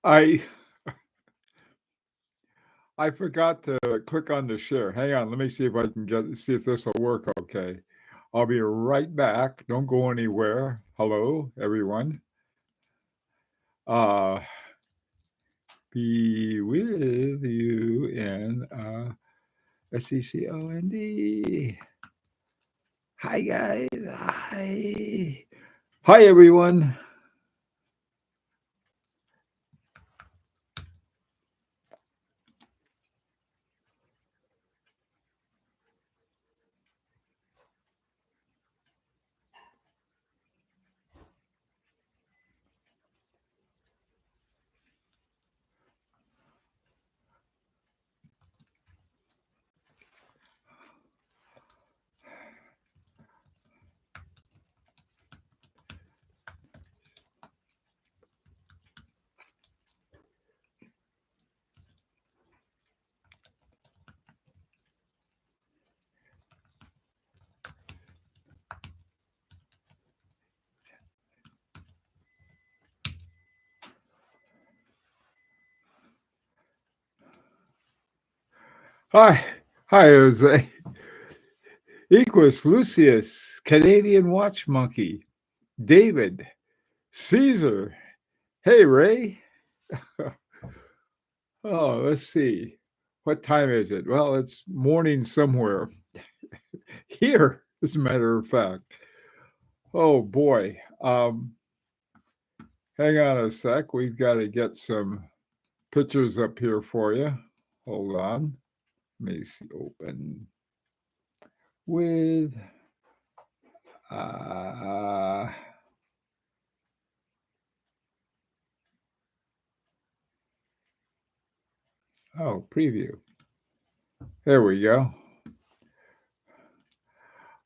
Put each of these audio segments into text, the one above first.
I I forgot to click on the share. Hang on, let me see if I can see if this will work okay. I'll be right back. Don't go anywhere. Hello, everyone. Uh, be with you in SECOND. Hi, guys. Hi. Hi, everyone. Hi. Hi, Jose. Equus, Lucius, Canadian Watch Monkey, David, Caesar. Hey, Ray. Oh, let's see. What time is it? Well, it's morning somewhere. Here, as a matter of fact. Oh, boy. Hang on a sec. We've got to get some pictures up here for you. Hold on. Let me see. Open with preview. There we go.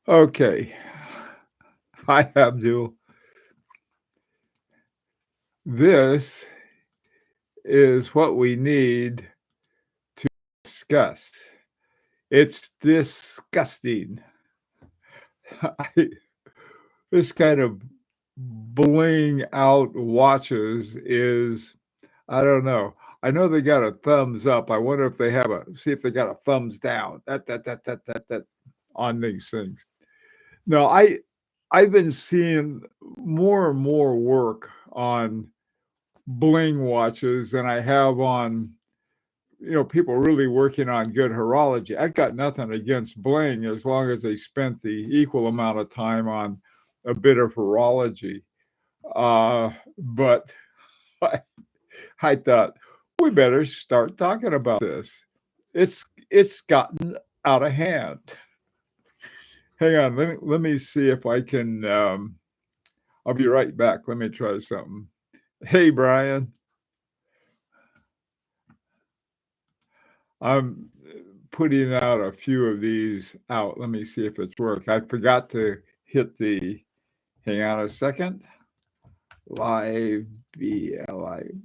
Okay. Hi, Abdul. This is what we need to discuss. It's disgusting. This kind of bling out watches is, I don't know. I know they got a thumbs up. I wonder if they have see if they got a thumbs down. That on these things. No, I've been seeing more and more work on bling watches than I have on, people really working on good horology. I've got nothing against bling as long as they spent the equal amount of time on a bit of horology. But I thought we better start talking about this. It's gotten out of hand. Hang on, let me see if I can. I'll be right back. Let me try something. Hey, Brian. I'm putting out a few of these out. Let me see if it's worked. I forgot to hit the. Hang on a second. Live BLI.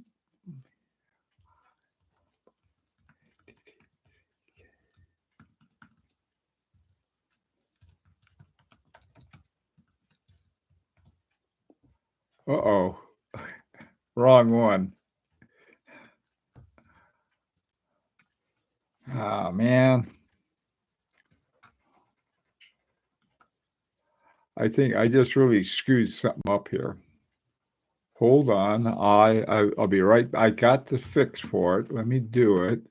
Uh-oh. Wrong one. Oh, man. I think I just really screwed something up here. Hold on. I'll be right. I got the fix for it. Let me do it.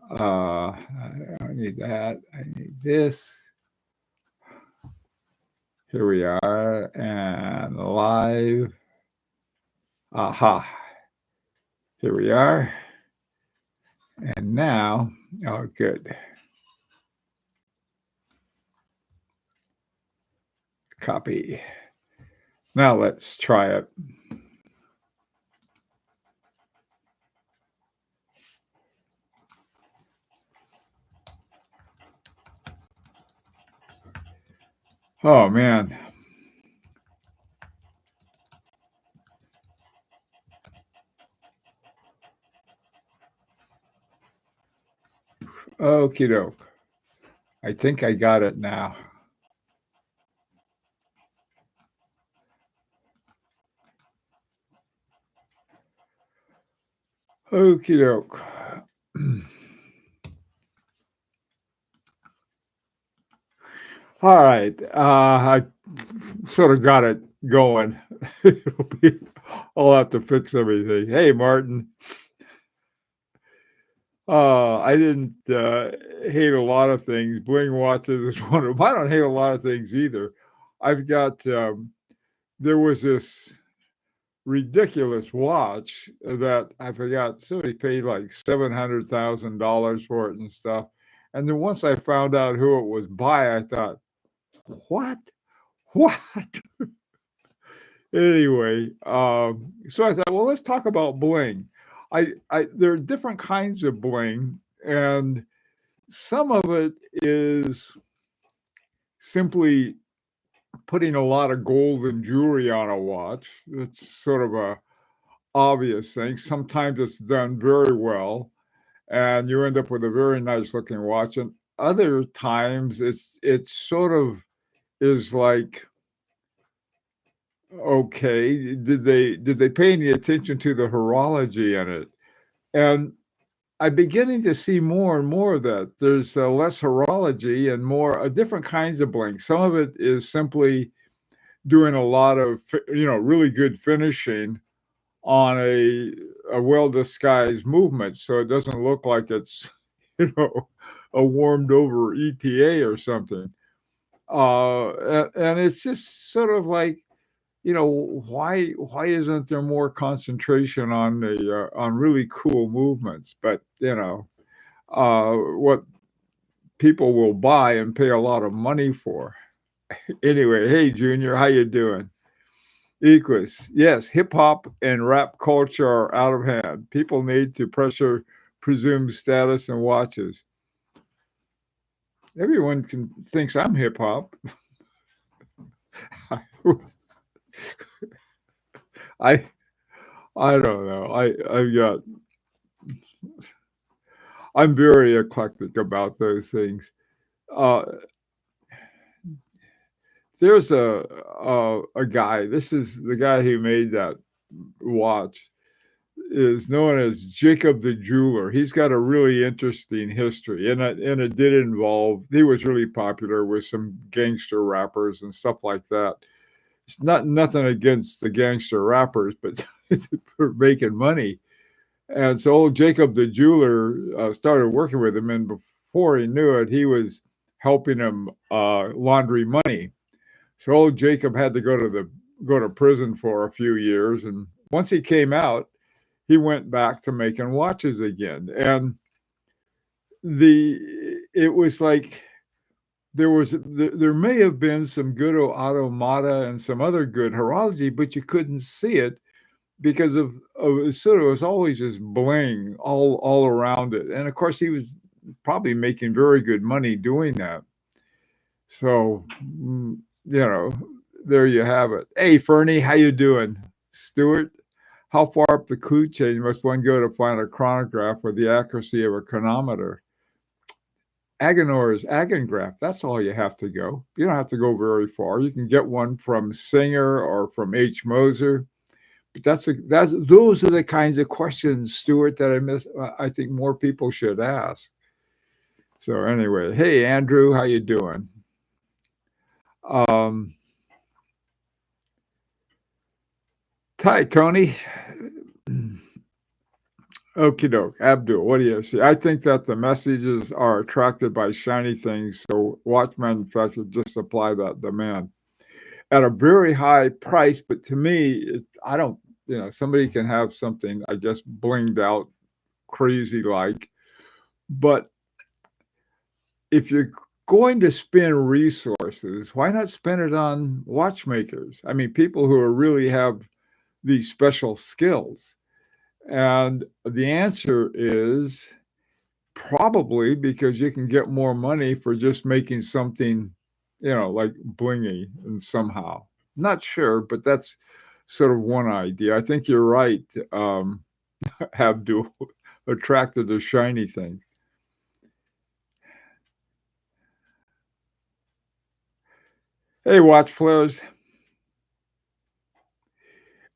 I need that. I need this. Here we are. And live. Aha. Here we are. And now, oh, good. Copy. Now let's try it. Oh, man. Okie doke. I think I got it now. Okie doke. All right. I sort of got it going. It'll be, I'll have to fix everything. Hey, Martin. I didn't hate a lot of things. Bling watches is one of them. I don't hate a lot of things either. I've got, there was this ridiculous watch that I forgot. Somebody paid like $700,000 for it and stuff. And then once I found out who it was by, I thought, what? What? Anyway, so I thought, well, let's talk about bling. There are different kinds of bling, and some of it is simply putting a lot of gold and jewelry on a watch. It's sort of a obvious thing. Sometimes it's done very well, and you end up with a very nice looking watch. And other times it's sort of is like, okay, did they pay any attention to the horology in it? And I'm beginning to see more and more of that. There's less horology and more different kinds of bling. Some of it is simply doing a lot of really good finishing on a well disguised movement, so it doesn't look like it's you know a warmed over ETA or something. And it's just sort of like, why isn't there more concentration on the on really cool movements? But what people will buy and pay a lot of money for. Anyway, hey Junior, how you doing? Equus, yes, hip hop and rap culture are out of hand. People need to pressure presumed status and watches. Everyone thinks I'm hip hop. I I don't know. I'm very eclectic about those things. Uh, there's a guy. This is the guy who made that watch. Is known as Jacob the Jeweler. He's got a really interesting history, and it did involve. He was really popular with some gangster rappers and stuff like that. It's not nothing against the gangster rappers, but for making money. And so old Jacob the jeweler started working with him, and before he knew it, he was helping him laundry money. So old Jacob had to go to prison for a few years, and once he came out, he went back to making watches again. And the it was like there may have been some good automata and some other good horology, but you couldn't see it because of sort of, it was always just bling all around it. And of course, he was probably making very good money doing that. So, there you have it. Hey, Fernie, how you doing? Stuart, how far up the clue chain must one go to find a chronograph with the accuracy of a chronometer? Agonor's Agongraph. That's all you have to go. You don't have to go very far. You can get one from Singer or from H. Moser. But those are the kinds of questions, Stuart, that I think more people should ask. So anyway, hey Andrew, how you doing? Um, Hi Tony. Okie doke. Abdul, what do you see? I think that the messages are attracted by shiny things, so watch manufacturers just supply that demand at a very high price. But to me, I don't, somebody can have something, I guess, blinged out crazy like. But if you're going to spend resources, why not spend it on watchmakers? I mean, people who really have these special skills. And the answer is probably because you can get more money for just making something, like blingy and somehow. Not sure, but that's sort of one idea. I think you're right, Abdul, attracted to shiny things. Hey, watch flares.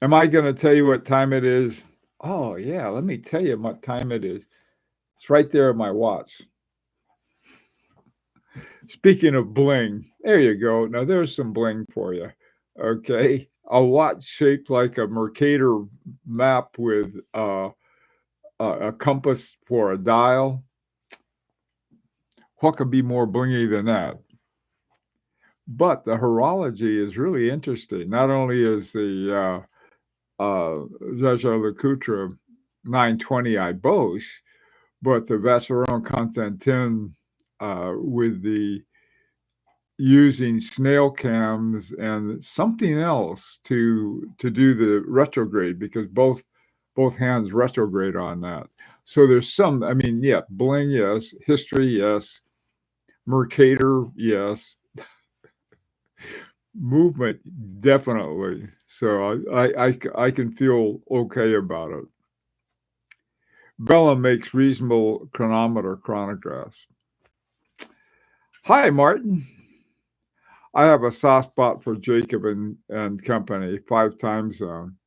Am I going to tell you what time it is? Oh, yeah, let me tell you what time it is. It's right there on my watch. Speaking of bling, there you go. Now there's some bling for you. Okay. A watch shaped like a Mercator map with a compass for a dial. What could be more blingy than that? But the horology is really interesting. Not only is the Jaeger-LeCoultre 920 I Bosch, but the Vacheron Constantin with the using snail cams and something else to do the retrograde because both hands retrograde on that. So there's some, I mean, yeah, bling, yes, history, yes, Mercator, yes, movement, definitely. So I can feel okay about it. Bella makes reasonable chronometer chronographs. Hi, Martin. I have a soft spot for Jacob and Company, 5 time zone.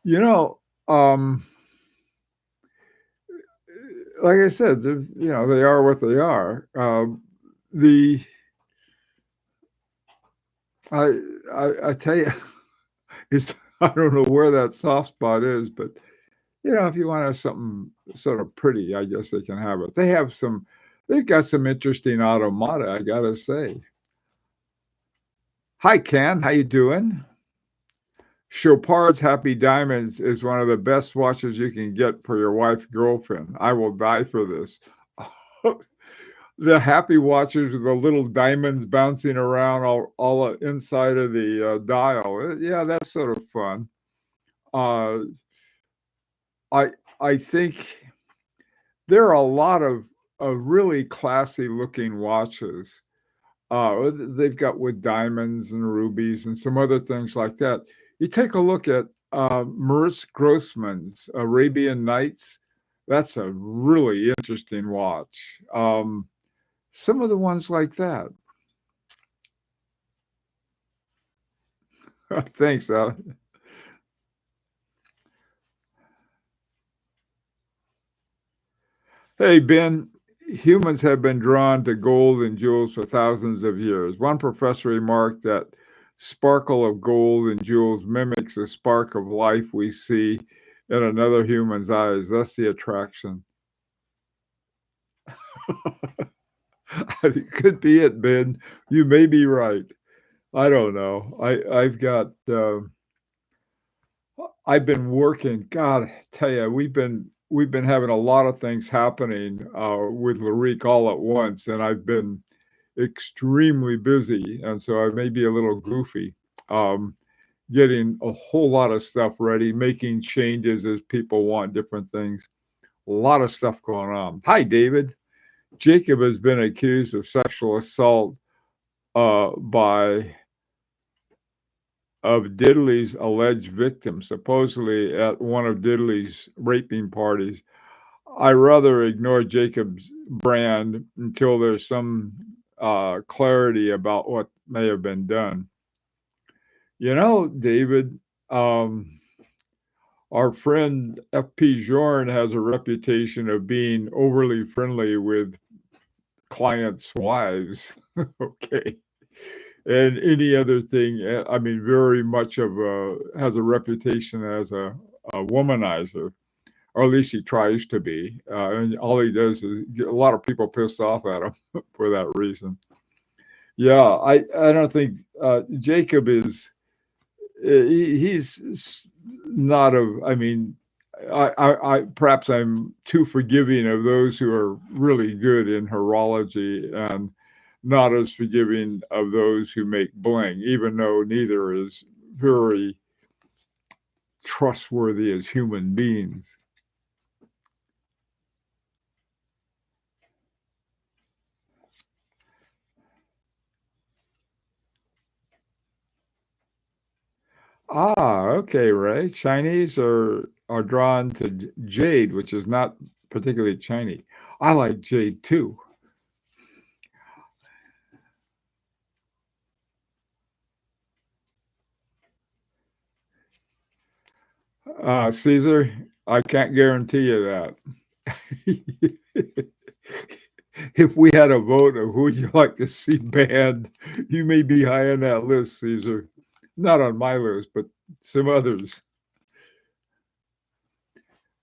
You know, um, like I said, they are what they are. The I, I tell you, it's I don't know where that soft spot is, but if you want to have something sort of pretty, I guess they can have it. They've got some interesting automata, I gotta say. Hi, Ken, how you doing? Chopard's Happy Diamonds is one of the best watches you can get for your wife girlfriend. I will die for this. The happy watches with the little diamonds bouncing around all inside of the dial. Yeah, that's sort of fun. Uh, I I think there are a lot of really classy looking watches. They've got with diamonds and rubies and some other things like that. You take a look at Maurice Grossman's Arabian Nights. That's a really interesting watch. Some of the ones like that. Thanks, Al. Hey, Ben, humans have been drawn to gold and jewels for thousands of years. One professor remarked that sparkle of gold and jewels mimics the spark of life we see in another human's eyes. That's the attraction. It could be it, Ben. You may be right. I don't know. I've been working. God, I tell you, we've been having a lot of things happening with Larique all at once, and I've been extremely busy, and so I may be a little goofy. Um, Getting a whole lot of stuff ready, making changes as people want different things. A lot of stuff going on. Hi, David. Jacob has been accused of sexual assault by of Diddley's alleged victim, supposedly at one of Diddley's raping parties. I rather ignore Jacob's brand until there's some clarity about what may have been done. David, um, our friend F.P. Jorn has a reputation of being overly friendly with clients' wives. Okay. And any other thing, I mean, very much of has a reputation as a womanizer, or at least he tries to be. And all he does is get a lot of people pissed off at him for that reason. Yeah, I don't think Jacob is. He's not of. I mean, I perhaps I'm too forgiving of those who are really good in horology and not as forgiving of those who make bling, even though neither is very trustworthy as human beings. Ah, okay, Ray. Chinese are drawn to jade, which is not particularly Chinese. I like jade too. Caesar, I can't guarantee you that. If we had a vote of who would you like to see banned, you may be high on that list, Caesar. Not on my list, but some others.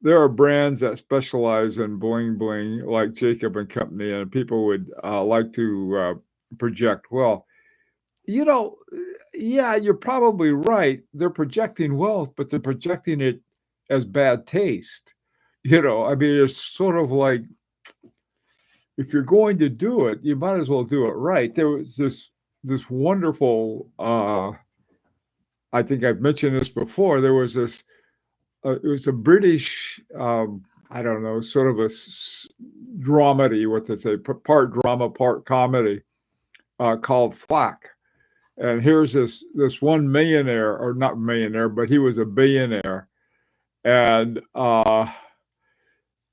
There are brands that specialize in bling bling, like Jacob and Company, and people would like to project. Well, you know, yeah, you're probably right. They're projecting wealth, but they're projecting it as bad taste. I mean, it's sort of like if you're going to do it, you might as well do it right. There was this wonderful. I think I've mentioned this before. There was this. It was a British. I don't know, sort of a dramedy. What they say, part drama, part comedy, called Flack. And here's this one millionaire, or not millionaire, but he was a billionaire, and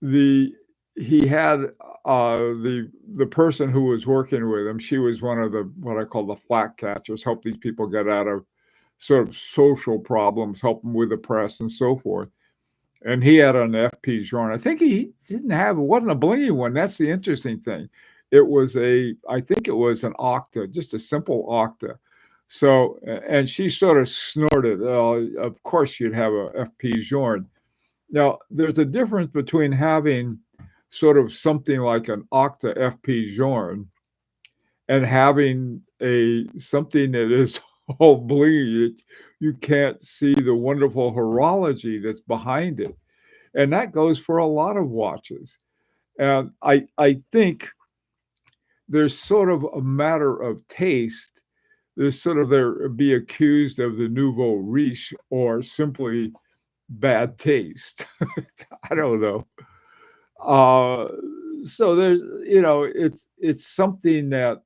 the he had the person who was working with him. She was one of the what I call the flack catchers, help these people get out of sort of social problems, help them with the press and so forth. And he had an FP Journe. I think he didn't have it wasn't a blingy one. That's the interesting thing. I think it was an octa, just a simple octa. So, and she sort of snorted, "Oh, of course you'd have a FP Journe." Now, there's a difference between having sort of something like an octa FP Journe and having a something that is all blingy. You can't see the wonderful horology that's behind it, and that goes for a lot of watches. And I think there's sort of a matter of taste. There's sort of there be accused of the nouveau riche or simply bad taste. I don't know. Uh, so there's it's something that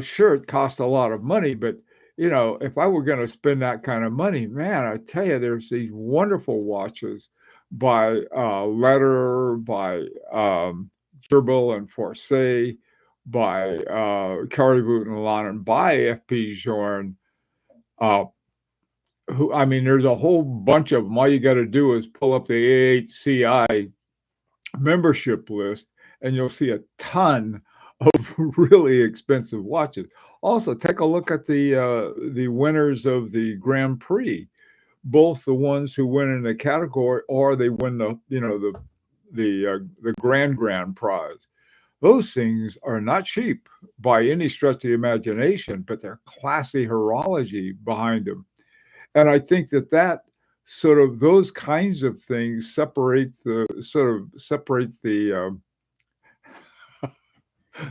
sure it costs a lot of money, but if I were going to spend that kind of money, man, I tell you, there's these wonderful watches by Lederer, by Tourbillon and Forcé, by Carrier and Lon, by FP Journe. Who I mean, there's a whole bunch of them. All you got to do is pull up the AHCI membership list, and you'll see a ton of really expensive watches. Also, take a look at the winners of the Grand Prix, both the ones who win in the category or they win the grand prize. Those things are not cheap by any stretch of the imagination, but they're classy horology behind them. And I think that sort of those kinds of things separate the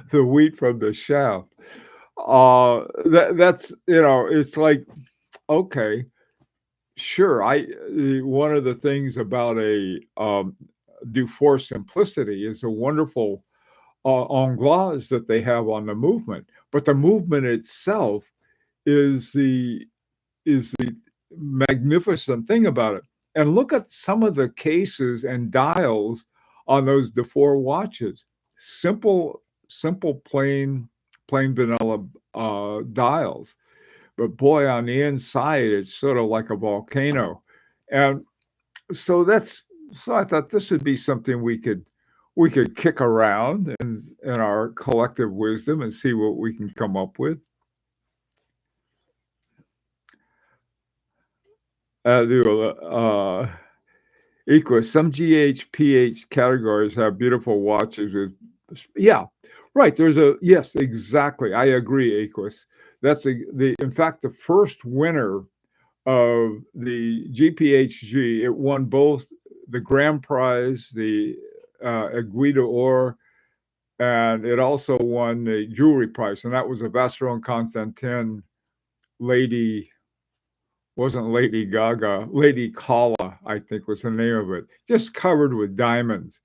the wheat from the chaff. That's it's like okay, sure. One of the things about a Dufour simplicity is a wonderful anglaise that they have on the movement, but the movement itself is the magnificent thing about it. And look at some of the cases and dials on those Dufour watches. Simple, plain vanilla dials. But boy, on the inside, it's sort of like a volcano. And so I thought this would be something we could kick around in our collective wisdom and see what we can come up with. Equus. Some GH/PH categories have beautiful watches with, yeah, right. Yes, exactly. I agree, Equus. That's in fact, the first winner of the GPHG. It won both the grand prize, the Aiguille d'Or, and it also won the jewelry prize, and that was a Vacheron Constantin lady. Wasn't Lady Gaga, Lady Kala, I think was the name of it, just covered with diamonds.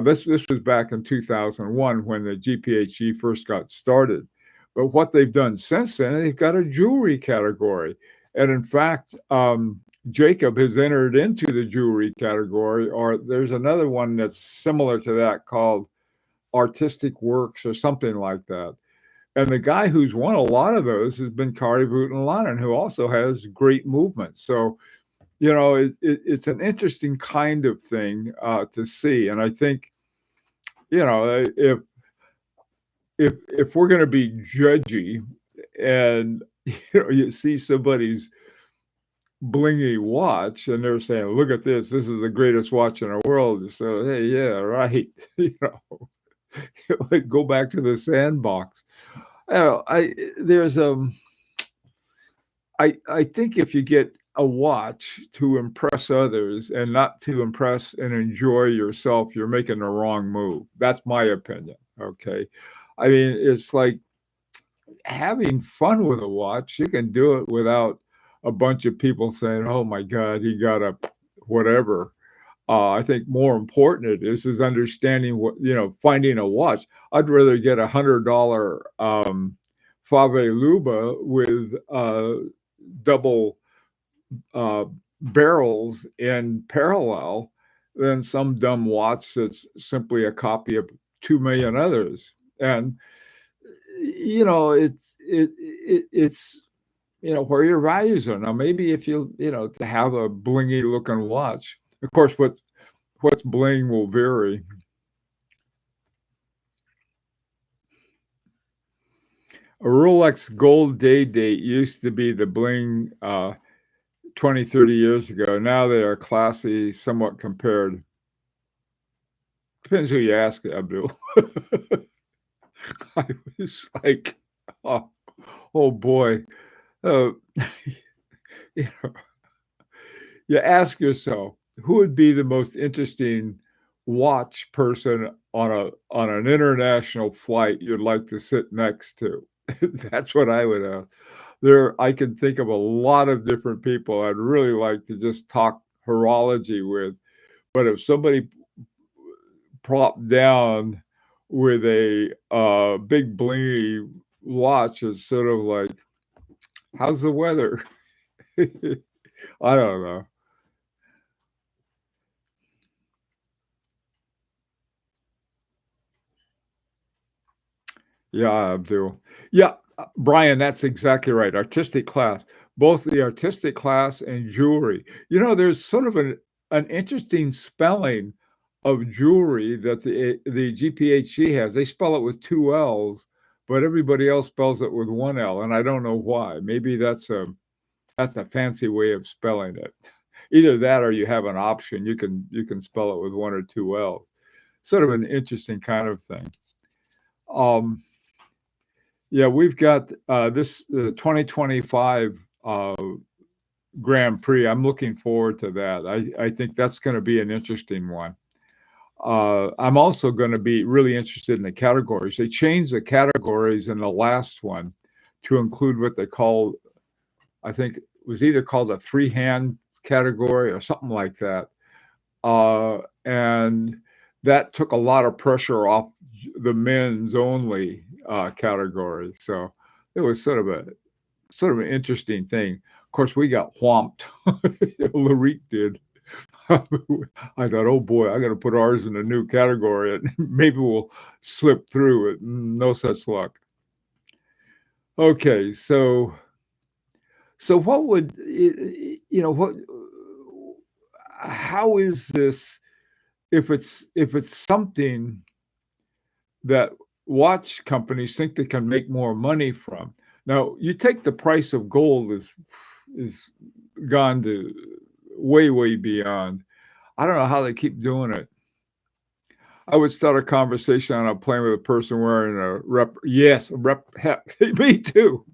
This was back in 2001 when the GPHG first got started. But what they've done since then, they've got a jewelry category. And in fact, Jacob has entered into the jewelry category, or there's another one that's similar to that called Artistic Works or something like that. And the guy who's won a lot of those has been Kari Voutilainen, who also has great movement. So, it's an interesting kind of thing to see. And I think, if we're going to be judgy and you see somebody's blingy watch and they're saying, look at this is the greatest watch in the world, so hey, yeah, right. Go back to the sandbox. I think if you get a watch to impress others and not to impress and enjoy yourself, you're making the wrong move. That's my opinion. Okay. I mean, it's like having fun with a watch. You can do it without a bunch of people saying, oh my God, he got a whatever. I think more important it is understanding finding a watch. I'd rather get $100 Fave Luba with double barrels in parallel than some dumb watch that's simply a copy of 2 million others. And it's where your values are. Now, maybe if to have a blingy looking watch, of course, what's bling will vary. A Rolex gold day date used to be the bling 20, 30 years ago. Now they are classy, somewhat compared. Depends who you ask, Abdul. I was like, oh boy. You ask yourself, who would be the most interesting watch person on an international flight you'd like to sit next to? That's what I would ask. I can think of a lot of different people I'd really like to just talk horology with. But if somebody plopped down with a big blingy watch, it's sort of like, how's the weather? I don't know. Yeah, Abdul. Yeah, Brian, that's exactly right. Artistic class, both the artistic class and jewelry. There's sort of an interesting spelling of jewelry that the GPHG has. They spell it with 2 L's, but everybody else spells it with 1 L, and I don't know why. Maybe that's a fancy way of spelling it. Either that or you have an option. You can spell it with 1 or 2 L's. Sort of an interesting kind of thing. Yeah, we've got this 2025 Grand Prix. I'm looking forward to that. I think that's going to be an interesting one. I'm also going to be really interested in the categories. They changed the categories in the last one to include what they call, I think it was either called a 3-hand category or something like that. And that took a lot of pressure off the men's only category. So it was sort of an interesting thing. Of course, we got whomped. Larique did. I thought, oh boy, I got to put ours in a new category and maybe we'll slip through it. No such luck. Okay, so what would how is this if it's something that watch companies think they can make more money from? Now, you take the price of gold is gone to way beyond. I don't know how they keep doing it. I would start a conversation on a plane with a person wearing a rep. Yes, a rep. Me too.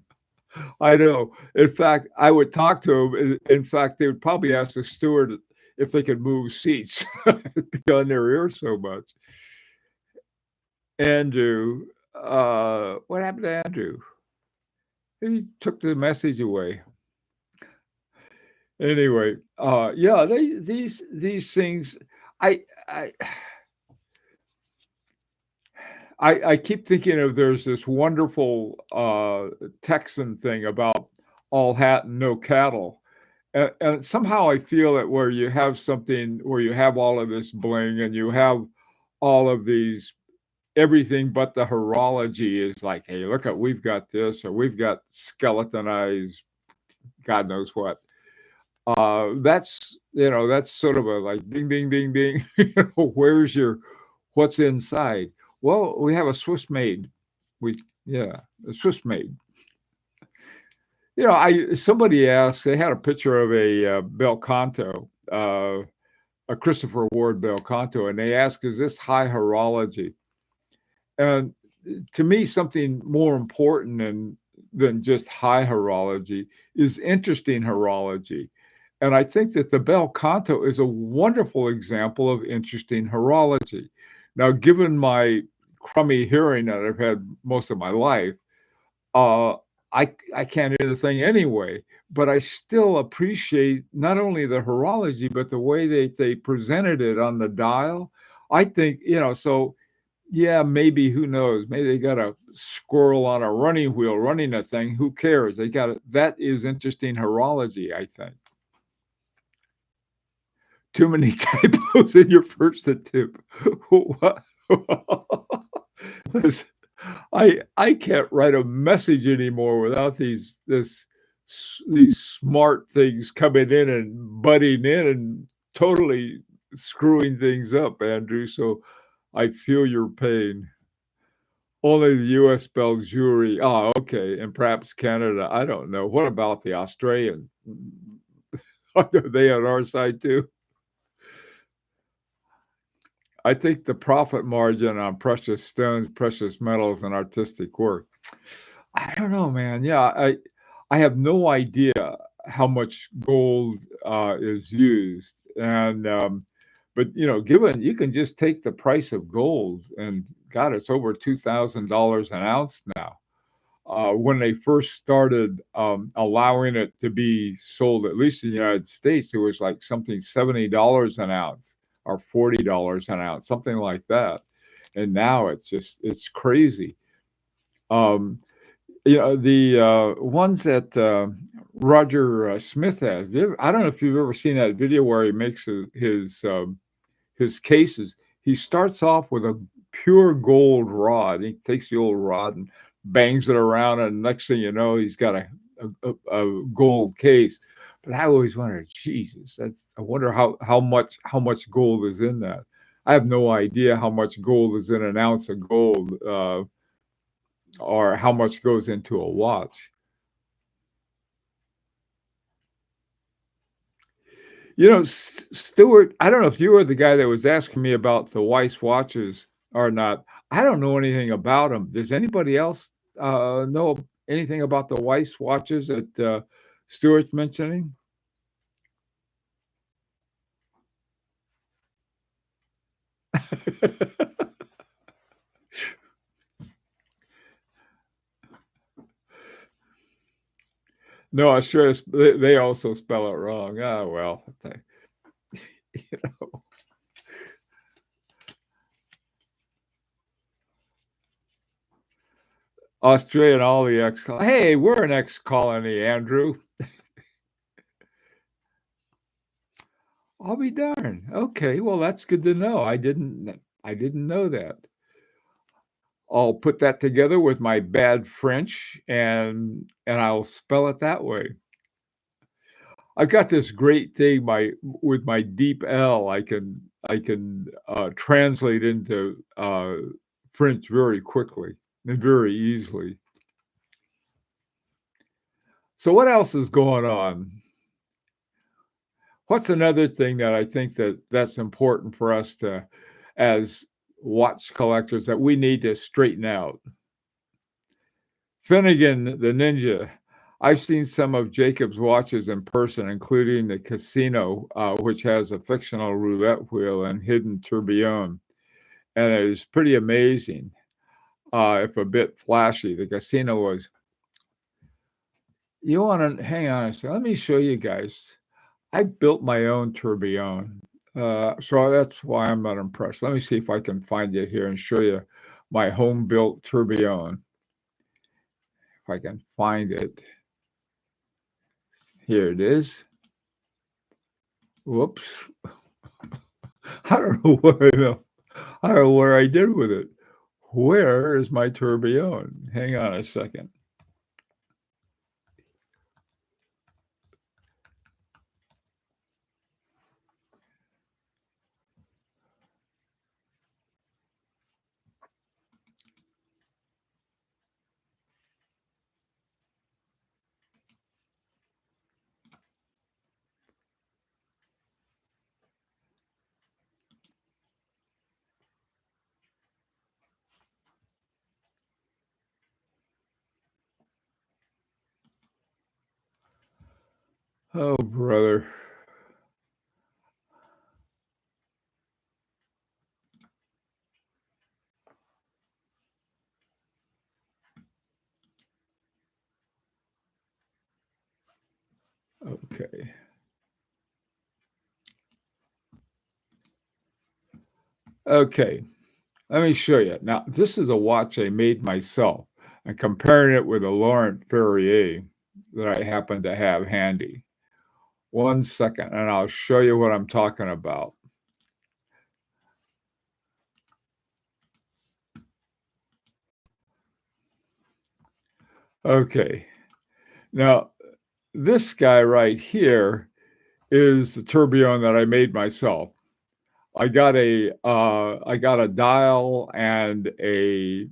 I know. In fact, I would talk to them. In fact, they would probably ask the steward if they could move seats on their ear so much. Andrew, what happened to Andrew? He took the message away. Anyway, yeah, these things. I keep thinking of there's this wonderful Texan thing about all hat and no cattle. And somehow I feel that where you have something where you have all of this bling and you have all of these everything but the horology is like, hey, look at, we've got this, or we've got skeletonized, God knows what. That's, that's sort of a like ding, ding, ding, ding. Where's what's inside? Well, we have a Swiss made. Yeah, a Swiss made. Somebody asked, they had a picture of a bel canto, a Christopher Ward bel canto, and they asked, is this high horology? And to me, something more important than just high horology is interesting horology. And I think that the bel canto is a wonderful example of interesting horology. Now, given my crummy hearing that I've had most of my life, I can't hear the thing anyway, but I still appreciate not only the horology, but the way they presented it on the dial. I think, so yeah, maybe, who knows? Maybe they got a squirrel on a running wheel running a thing. Who cares? They got it. That is interesting horology, I think. Too many typos in your first attempt. What? I can't write a message anymore without these smart things coming in and butting in and totally screwing things up, Andrew. So I feel your pain. Only the U.S. spells jury. Oh, okay. And perhaps Canada. I don't know. What about the Australian? Are they on our side too? I think the profit margin on precious stones, precious metals, and artistic work. I don't know, man. Yeah, I have no idea how much gold is used, and but given you can just take the price of gold, and God, it's over $2,000 an ounce now. When they first started allowing it to be sold, at least in the United States, it was like something $70 an ounce or $40 an ounce, something like that. And now it's crazy. The ones that Roger Smith has. I don't know if you've ever seen that video where he makes his cases. He starts off with a pure gold rod. He takes the old rod and bangs it around, and next thing you know, he's got a gold case. But I always wondered, Jesus, I wonder how much gold is in that. I have no idea how much gold is in an ounce of gold, or how much goes into a watch. Stuart, I don't know if you were the guy that was asking me about the Weiss watches or not. I don't know anything about them. Does anybody else know anything about the Weiss watches that Stuart's mentioning? No, Australia, they also spell it wrong. Ah, well, you know. Australia and all the hey, we're an ex-colony, Andrew. I'll be darned. Okay, well, that's good to know. I didn't know that. I'll put that together with my bad French and I'll spell it that way. I've got this great thing with my deep L. I can translate into French very quickly and very easily. So what else is going on? What's another thing that I think that's important for us to, as watch collectors, that we need to straighten out? Finnegan the Ninja. I've seen some of Jacob's watches in person, including the Casino, which has a fictional roulette wheel and hidden tourbillon. And it is pretty amazing, if a bit flashy. The Casino was. You want to hang on a second. Let me show you guys. I built my own tourbillon. So that's why I'm not impressed. Let me see if I can find it here and show you my home-built tourbillon. If I can find it. Here it is. Whoops. I don't know what I did with it. Where is my tourbillon? Hang on a second. Oh, brother. Okay. Okay. Let me show you. Now, this is a watch I made myself. I'm comparing it with a Laurent Ferrier that I happen to have handy. 1 second, and I'll show you what I'm talking about. Okay. Now, this guy right here is the tourbillon that I made myself. I got a dial and a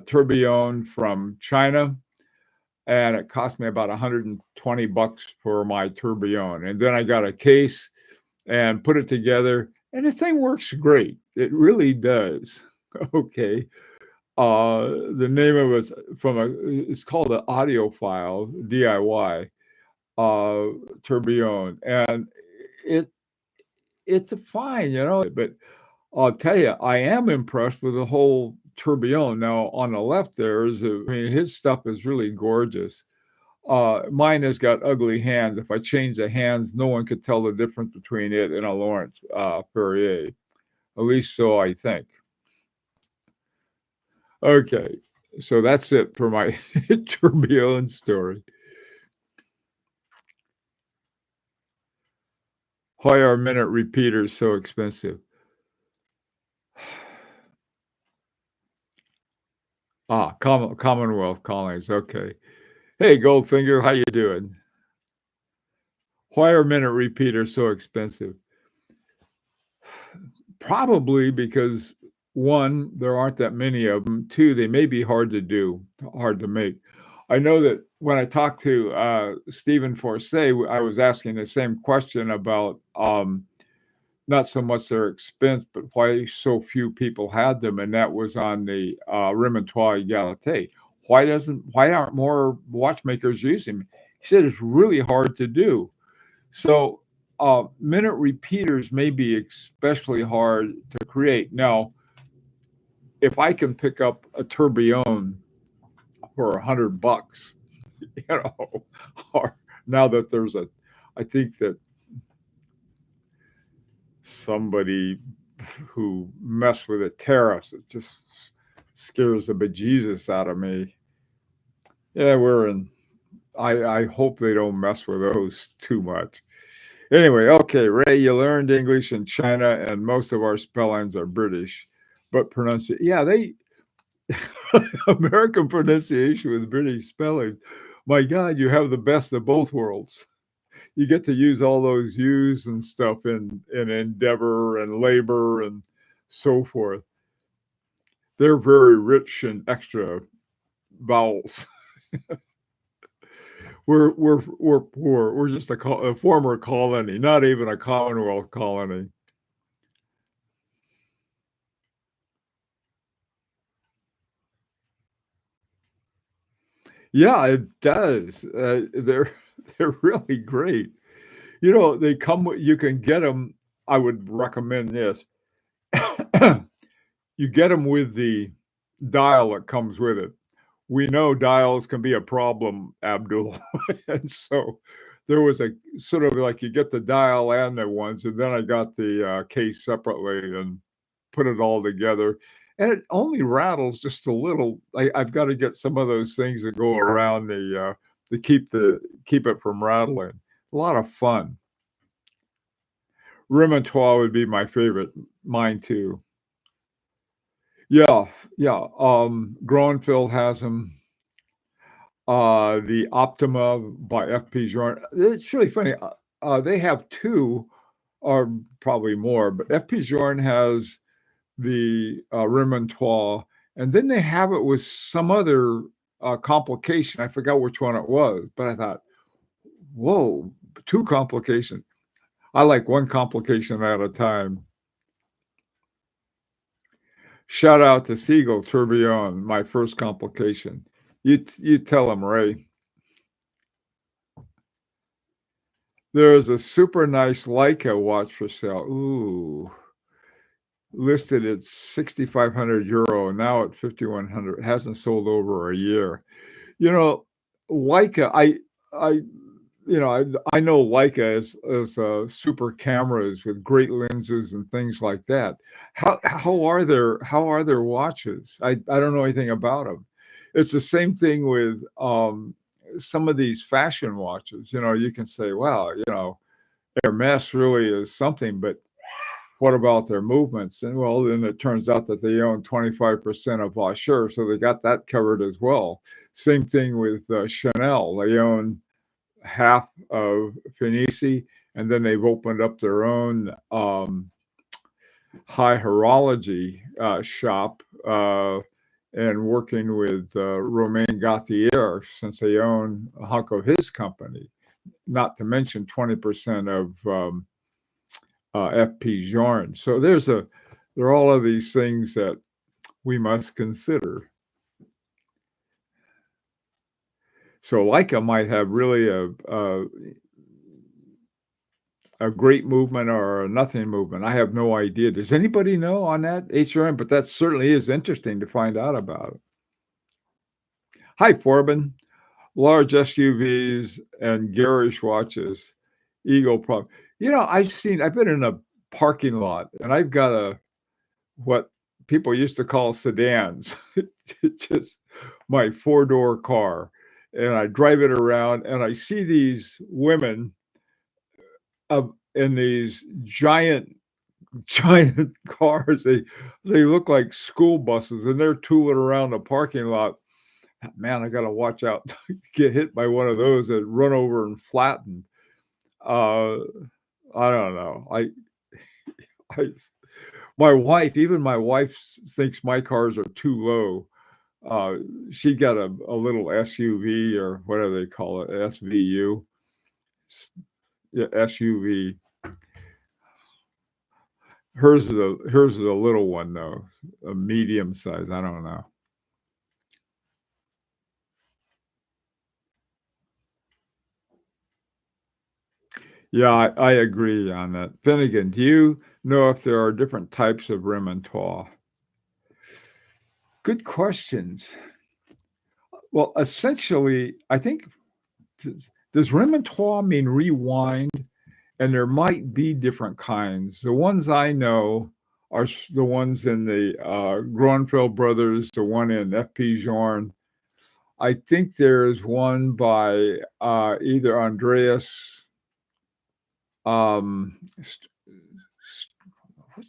tourbillon from China, and it cost me about 120 bucks for my tourbillon. And then I got a case and put it together, and the thing works great. It really does. Okay. The name of it's called an audiophile DIY tourbillon, and it it's fine, but I'll tell you, I am impressed with the whole tourbillon. Now, on the left I mean, his stuff is really gorgeous. Mine has got ugly hands. If I change the hands, no one could tell the difference between it and a Laurent Perrier. At least so I think. Okay, so that's it for my tourbillon story. Why are minute repeaters so expensive? Commonwealth colonies. Okay. Hey, Goldfinger, how you doing? Why are minute repeaters so expensive? Probably because one, there aren't that many of them. Two, they may be hard to do, hard to make. I know that when I talked to Stephen Forsay, I was asking the same question about not so much their expense, but why so few people had them, and that was on the Remontoir Égalité. Why aren't more watchmakers using them? He said it's really hard to do. So minute repeaters may be especially hard to create. Now, if I can pick up a tourbillon for $100, or now that I think that somebody who messed with the tariffs, it just scares the bejesus out of me. Yeah, I hope they don't mess with those too much. Anyway, okay, Ray, you learned English in China, and most of our spellings are British, but they American pronunciation with British spelling. My God, you have the best of both worlds. You get to use all those U's and stuff in endeavor and labor and so forth. They're very rich and extra vowels. We're poor. We're just a former colony, not even a Commonwealth colony. Yeah, it does. They're really great. They come with you can get them. I would recommend this. You get them with the dial that comes with it. We know dials can be a problem, Abdul. And so there was a sort of like you get the dial and the ones, and then I got the case separately and put it all together. And it only rattles just a little. I've got to get some of those things that go around to keep it from rattling. A lot of fun. Remontoir would be my favorite. Mine too. Yeah, yeah. Groenfeld has them. The Optima by FP Journe. It's really funny. They have two, or probably more, but FP Journe has the Remontois, and then they have it with some other complication. I forgot which one it was, but I thought, whoa, two complications. I like one complication at a time. Shout out to Siegel Tourbillon, my first complication. You tell him, Ray. There's a super nice Leica watch for sale. Ooh, listed at 6,500 euro, now at 5,100. It hasn't sold over a year. You know, Leica, I, I know Leica as super cameras with great lenses and things like that. How are their watches? I don't know anything about them. It's the same thing with some of these fashion watches. You can say, wow, Hermes really is something, but what about their movements? And well, then it turns out that they own 25% of Vaucher, so they got that covered as well. Same thing with Chanel. They own half of Fenici, and then they've opened up their own high horology shop and working with Romain Gauthier since they own a hunk of his company, not to mention 20% of FP Journe. So there are all of these things that we must consider. So Leica might have really a great movement or a nothing movement. I have no idea. Does anybody know on that HRM? But that certainly is interesting to find out about it. Hi, Forbin. Large SUVs and garish watches. Eagle Pro. I've been in a parking lot and I've got what people used to call sedans. It's just my four-door car. And I drive it around and I see these women in these giant cars. They look like school buses and they're tooling around the parking lot. Man, I got to watch out to get hit by one of those and run over and flatten. I don't know. I even my wife thinks my cars are too low. She got a little SUV or whatever they call it, SVU. Yeah, SUV. Hers is a little one though, a medium size. I don't know. Yeah, I agree on that. Finnegan, do you know if there are different types of Remontois? Good questions. Well, essentially, I think does Remontois mean rewind? And there might be different kinds. The ones I know are the ones in the Groenfeld brothers, the one in FP Journe. I think there's one by either Andreas. What's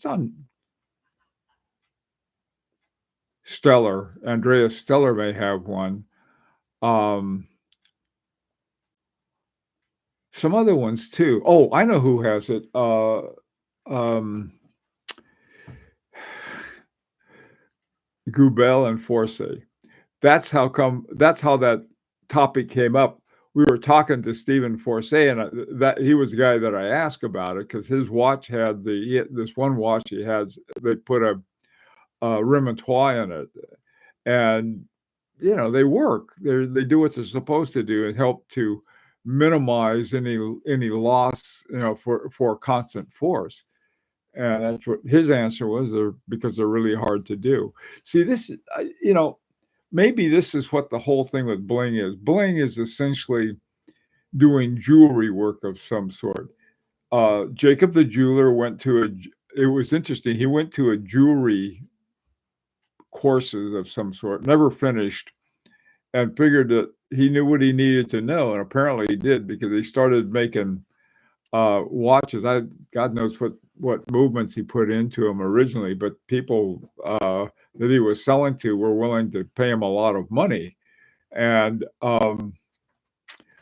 on Stellar? Andreas Stellar may have one. Some other ones too. Oh, I know who has it. Goubel and Forsey. That's how that topic came up. We were talking to Stephen Forsey, and that he was the guy that I asked about it because his watch had this one watch he has. They put a Remontois in it, and they work. They do what they're supposed to do and help to minimize any loss, for constant force. And that's what his answer was. Because they're really hard to do. See, this, maybe this is what the whole thing with Bling is. Bling is essentially doing jewelry work of some sort. Jacob the jeweler it was interesting. He went to a jewelry courses of some sort, never finished, and figured that he knew what he needed to know. And apparently he did, because he started making watches. God knows what movements he put into them originally, but people that he was selling to were willing to pay him a lot of money. And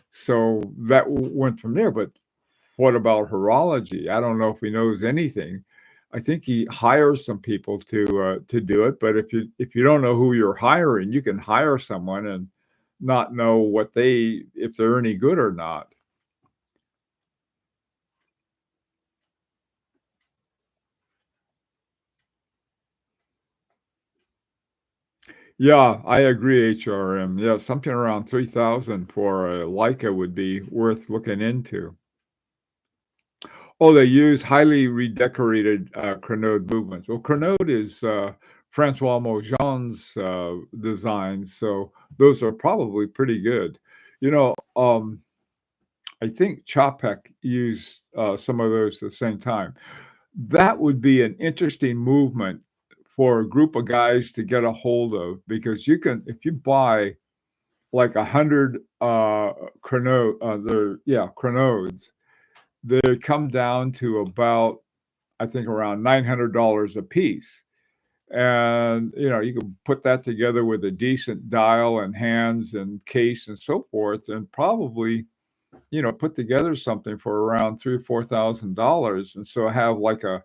so that went from there. But what about horology? I don't know if he knows anything. I think he hires some people to do it. But if you don't know who you're hiring, you can hire someone and not know if they're any good or not. Yeah, I agree, HRM. Yeah, something around 3,000 for a Leica would be worth looking into. Oh, they use highly redecorated Crenode movements. Well, Crenode is Francois Mojan's designs, so those are probably pretty good. You know, I think Chopek used some of those at the same time. That would be an interesting movement for a group of guys to get a hold of, because you can, if you buy like 100 Crenodes, they come down to about, I think, around $900 a piece. And you can put that together with a decent dial and hands and case and so forth, and probably put together something for around $3,000 or $4,000, and so have like a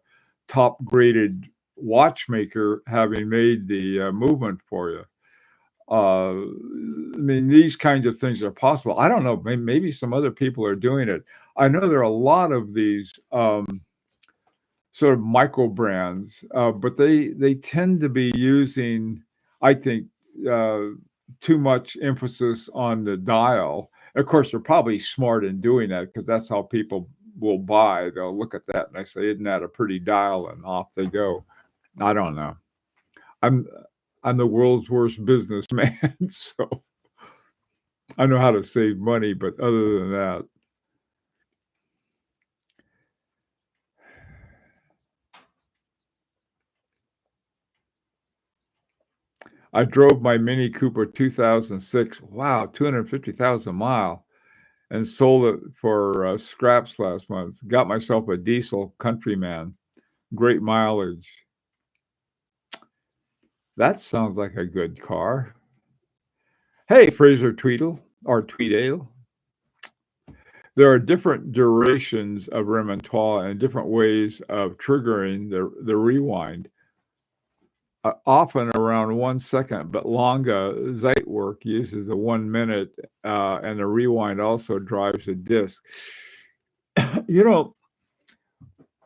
top graded watchmaker having made the movement for you. I mean, these kinds of things are possible. I don't know. Maybe some other people are doing it. I know there are a lot of these sort of micro brands, but they tend to be using, I think, too much emphasis on the dial. Of course, they're probably smart in doing that, because that's how people will buy. They'll look at that and they say, "Isn't that a pretty dial?" And off they go. I don't know. I'm I'm the world's worst businessman, so I know how to save money, but other than that, I drove my Mini Cooper 2006. Wow, 250,000 mile, and sold it for scraps last month. Got myself a diesel Countryman, great mileage. That sounds like a good car. Hey, Fraser Tweedale. There are different durations of remontoire and different ways of triggering the rewind. Often around 1 second, but Longa Zeitwerk uses a 1 minute, and the rewind also drives a disc. You know,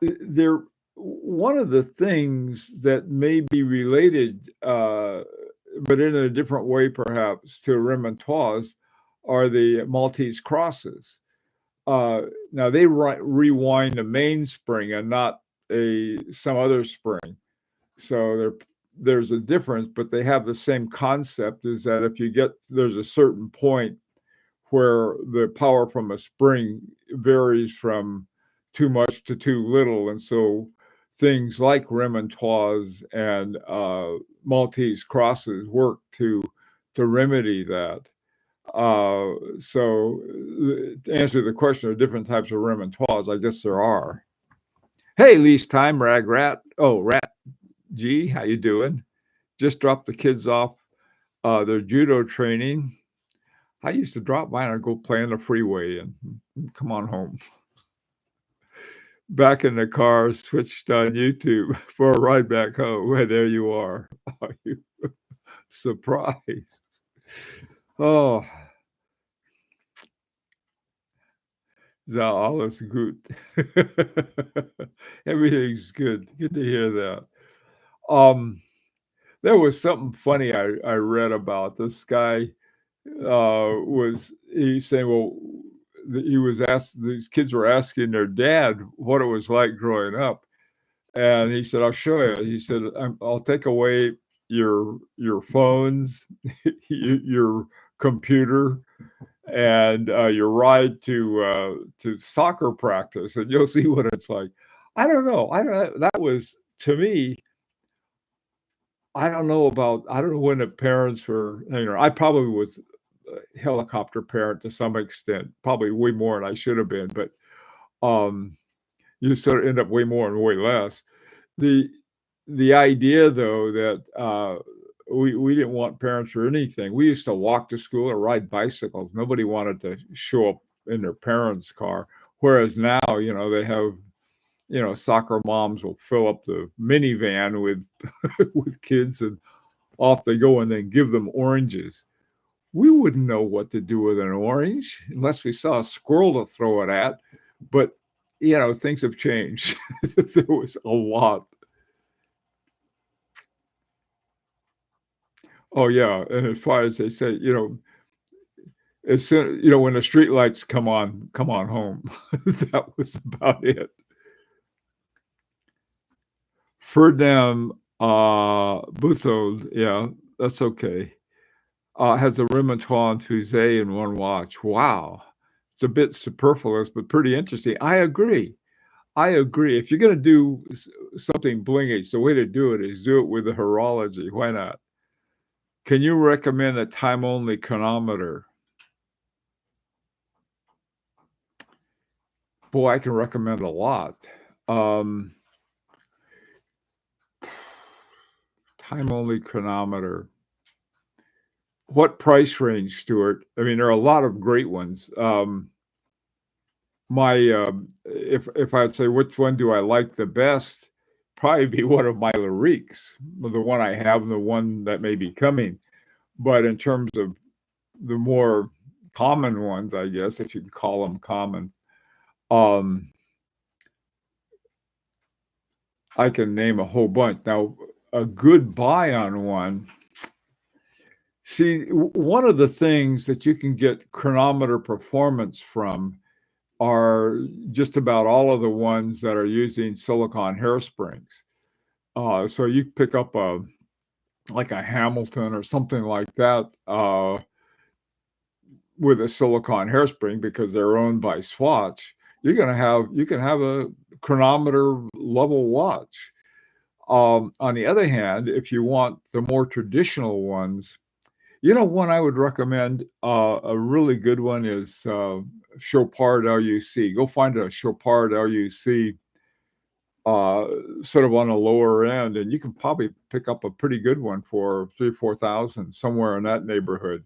there one of the things that may be related, but in a different way perhaps, to remontoires are the Maltese crosses. Now they rewind a mainspring and not some other spring, so there's a difference, but they have the same concept, is that if there's a certain point where the power from a spring varies from too much to too little. And so things like remontoires and Maltese crosses work to remedy that. So to answer the question of different types of remontoires, I guess there are. Hey, lease time, Rag Rat. Oh, Rat G, how you doing? Just dropped the kids off their judo training. I used to drop mine and go play on the freeway and come on home. Back in the car, switched on YouTube for a ride back home, and there you are. Are you surprised? Oh, ist alles gut. Everything's good. Good to hear that. There was something funny I read about this guy. He's saying, well, he was asked, these kids were asking their dad what it was like growing up, and he said, "I'll show you." He said, "I'll take away your phones, your computer, and your ride to soccer practice, and you'll see what it's like." I don't know. That was, to me, I don't know when the parents were, I probably was a helicopter parent to some extent, probably way more than I should have been, but you sort of end up way more and way less. The the idea though that we didn't want parents or anything. We used to walk to school or ride bicycles. Nobody wanted to show up in their parents' car. Whereas now, they have, soccer moms will fill up the minivan with with kids and off they go and then give them oranges. We wouldn't know what to do with an orange unless we saw a squirrel to throw it at. But, things have changed. There was a lot. Oh, yeah. And as far as they say, as soon, when the street lights come on home. That was about it. Ferdinand Bouthold, yeah, that's okay. Has a Remington and Fusée in one watch. Wow. It's a bit superfluous, but pretty interesting. I agree. I agree. If you're going to do something blingy, the way to do it is do it with the horology. Why not? Can you recommend a time-only chronometer? Boy, I can recommend a lot. Time-only chronometer. What price range, Stuart? I mean, there are a lot of great ones. If I'd say which one do I like the best, probably be one of my Lariques, the one I have and the one that may be coming. But in terms of the more common ones, I guess, if you can call them common, I can name a whole bunch. Now, a good buy on one. See, one of the things that you can get chronometer performance from are just about all of the ones that are using silicone hairsprings. So you pick up like a Hamilton or something like that with a silicone hairspring because they're owned by Swatch. You can have a chronometer level watch. On the other hand, if you want the more traditional ones, one I would recommend, a really good one is Chopard LUC. Go find a Chopard LUC sort of on the lower end, and you can probably pick up a pretty good one for 3,000-4,000, somewhere in that neighborhood.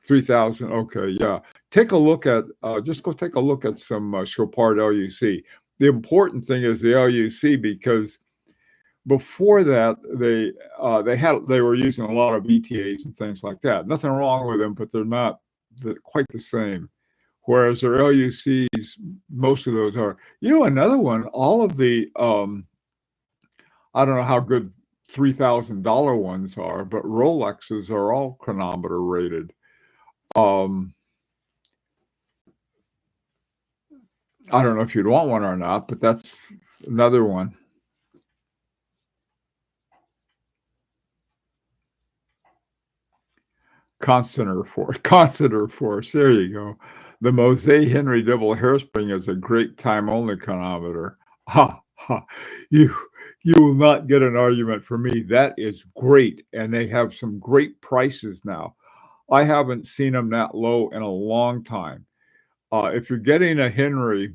3,000, okay, yeah. Take a look at, just go take a look at some Chopard LUC. The important thing is the LUC because before that, they were using a lot of ETAs and things like that. Nothing wrong with them, but they're not quite the same. Whereas their LUCs, most of those are. Another one. All of the I don't know how good $3,000 ones are, but Rolexes are all chronometer rated. I don't know if you'd want one or not, but that's another one. Constanter Force. There you go. The Mosaic Henry double hairspring is a great time-only chronometer. Ha ha! You will not get an argument from me. That is great, and they have some great prices now. I haven't seen them that low in a long time. If you're getting a Henry,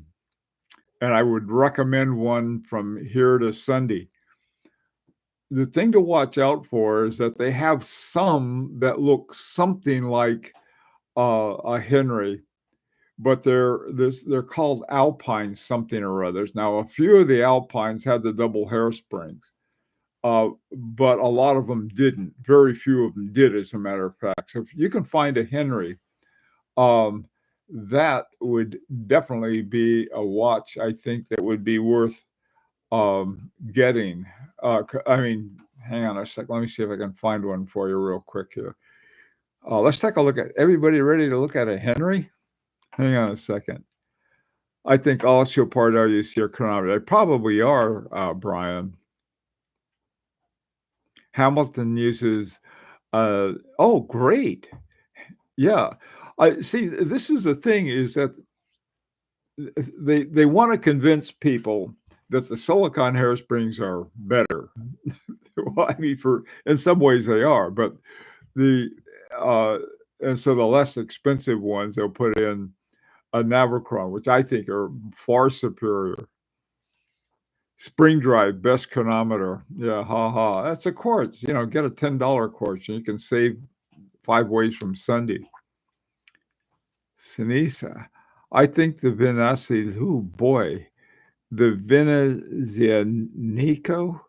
and I would recommend one from here to Sunday. The thing to watch out for is that they have some that look something like a Henry, but they're called Alpine something or others. Now, a few of the Alpines had the double hairsprings, but a lot of them didn't. Very few of them did, as a matter of fact. So if you can find a Henry, that would definitely be a watch, I think, that would be worth getting. Hang on a sec. Let me see if I can find one for you real quick here. Let's take a look at. Everybody ready to look at a Henry? Hang on a second. I think all Chopard LUC are chronometer. They probably are, Brian. Hamilton uses. Oh, great. Yeah. I see. This is the thing: is that they want to convince people that the silicone hairsprings are better. Well, I mean, in some ways they are, but and so the less expensive ones they'll put in a Navicron, which I think are far superior. Spring Drive, best chronometer. Yeah, ha ha. That's a quartz. Get a $10 quartz and you can save 5 ways from Sunday. Sinisa. I think the Venezia, oh boy, the Venezianico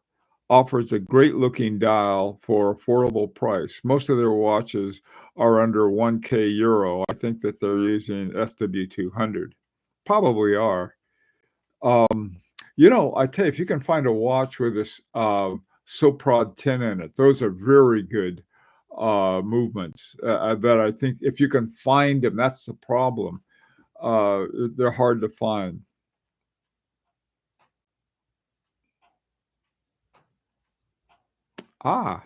offers a great looking dial for affordable price. Most of their watches are under 1K euro. I think that they're using SW200. Probably are. I tell you, if you can find a watch with this Soprod 10 in it, those are very good movements that I think if you can find them, that's the problem. They're hard to find. Ah,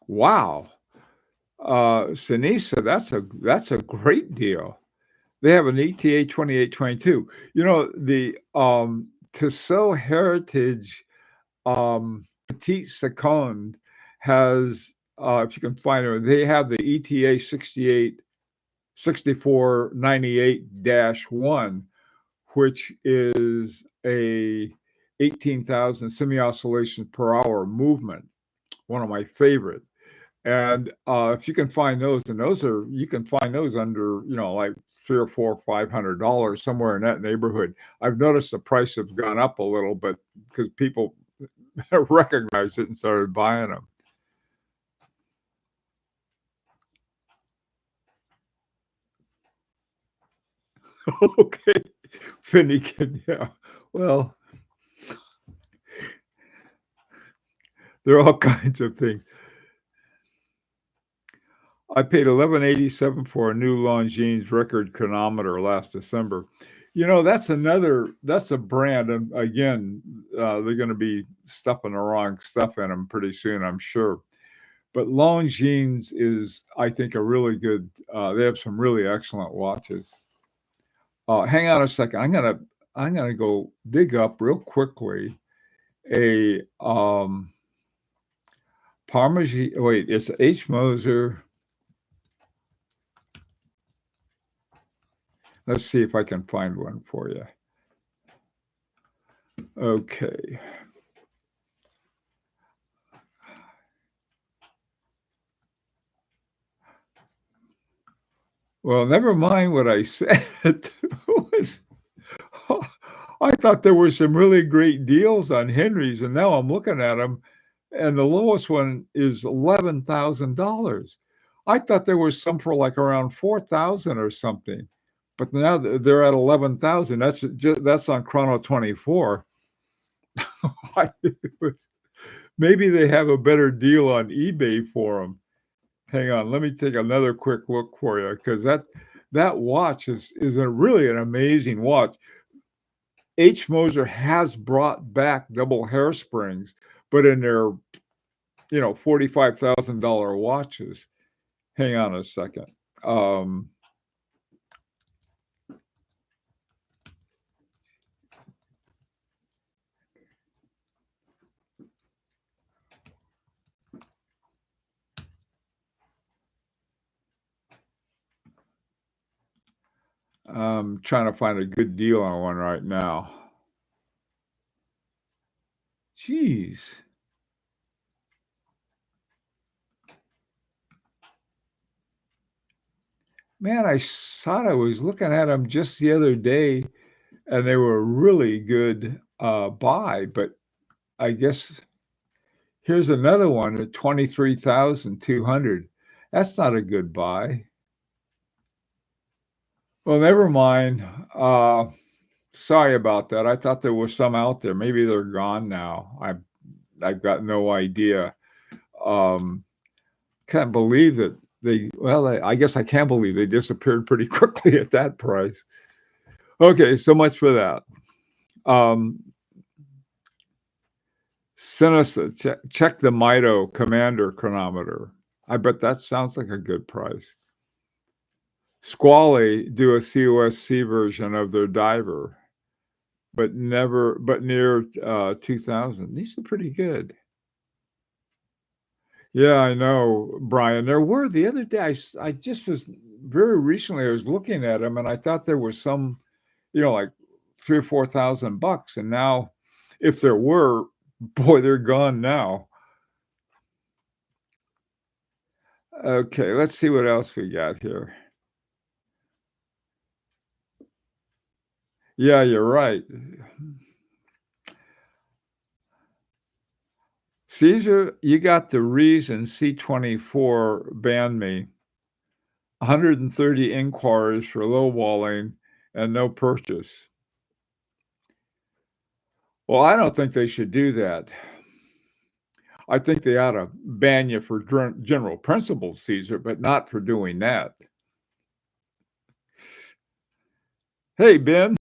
wow. Sinisa, that's a great deal. They have an ETA 2822. The Tissot Heritage Petite Seconde has, if you can find it, they have the ETA 6498-1, which is a 18,000 semi-oscillations per hour movement. One of my favorite. And if you can find those, and you can find those under, like $300 or $400 or $500, somewhere in that neighborhood. I've noticed the price has gone up a little bit because people recognized it and started buying them. Okay, Finnegan, yeah. Well, there are all kinds of things. I paid $11.87 for a new Longines record chronometer last December. That's a brand, and again, they're going to be stuffing the wrong stuff in them pretty soon, I'm sure. But Longines is, I think, a really good. They have some really excellent watches. Hang on a second. I'm gonna go dig up real quickly a Parmesan. Wait, it's H. Moser. Let's see if I can find one for you. Okay. Well, never mind what I said. I thought there were some really great deals on Henry's, and now I'm looking at them, and the lowest one is $11,000. I thought there was some for like around 4,000 or something, but now they're at 11,000. That's on Chrono 24. Maybe they have a better deal on eBay for them. Hang on, let me take another quick look for you because that watch is really an amazing watch. H. Moser has brought back double hairsprings, but in their $45,000 watches. Hang on a second. I'm trying to find a good deal on one right now. Jeez. Man, I thought I was looking at them just the other day, and they were a really good buy, but I guess here's another one at 23,200. That's not a good buy. Well, never mind. Sorry about that. I thought there was some out there. Maybe they're gone now. I've got no idea. Can't believe that I guess I can believe they disappeared pretty quickly at that price. Okay, so much for that. Check the Mito Commander chronometer. I bet that sounds like a good price. Squally do a COSC version of their diver, but near 2000. These are pretty good. Yeah, I know, Brian. There were the other day. I just was very recently. I was looking at them, and I thought there was some, like $3,000 or $4,000, and now If there were, boy, they're gone now. Okay, let's see what else we got here. Yeah, you're right. Caesar, you got the reason C24 banned me. 130 inquiries for lowballing and no purchase. Well, I don't think they should do that. I think they ought to ban you for general principles, Caesar, but not for doing that. Hey, Ben,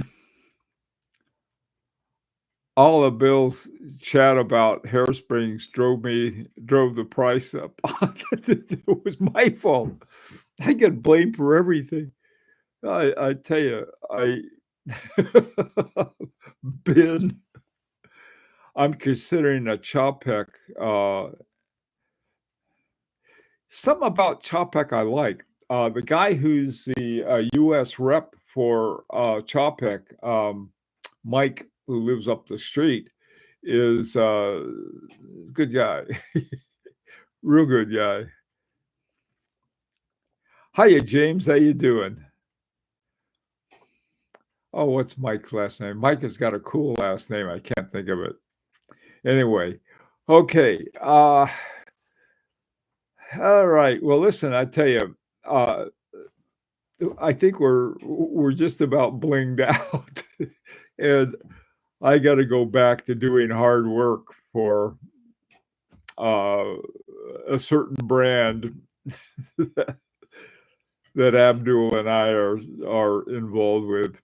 all of Bill's chat about hairsprings drove the price up. It was my fault. I get blamed for everything. I tell you, Ben, I'm considering a Chopek. Something about Chopek I like. The guy who's the U.S. rep for Chopek, Mike, who lives up the street, is a good guy. Real good guy. Hiya, James. How you doing? Oh, what's Mike's last name? Mike has got a cool last name. I can't think of it. Anyway, okay. All right. Well, listen, I tell you, I think we're just about blinged out, and I got to go back to doing hard work for a certain brand that Abdul and I are involved with.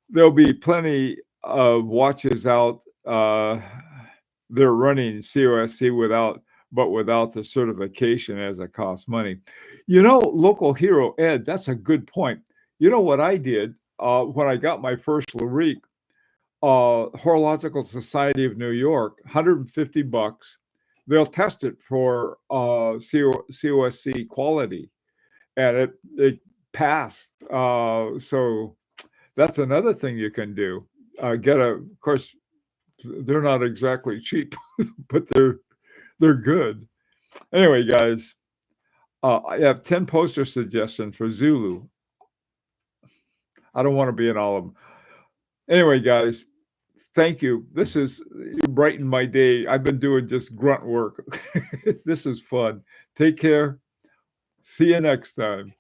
There'll be plenty of watches out. They're running COSC without the certification, as it costs money. Local hero Ed, that's a good point. You know what I did when I got my first Larique, Horological Society of New York, $150. They'll test it for COSC quality, and it passed. So that's another thing you can do. Of course, they're not exactly cheap, but they're good. Anyway, guys, I have 10 poster suggestions for Zulu. I don't want to be in all of them. Anyway, guys, thank you. You brightened my day. I've been doing just grunt work. This is fun. Take care. See you next time.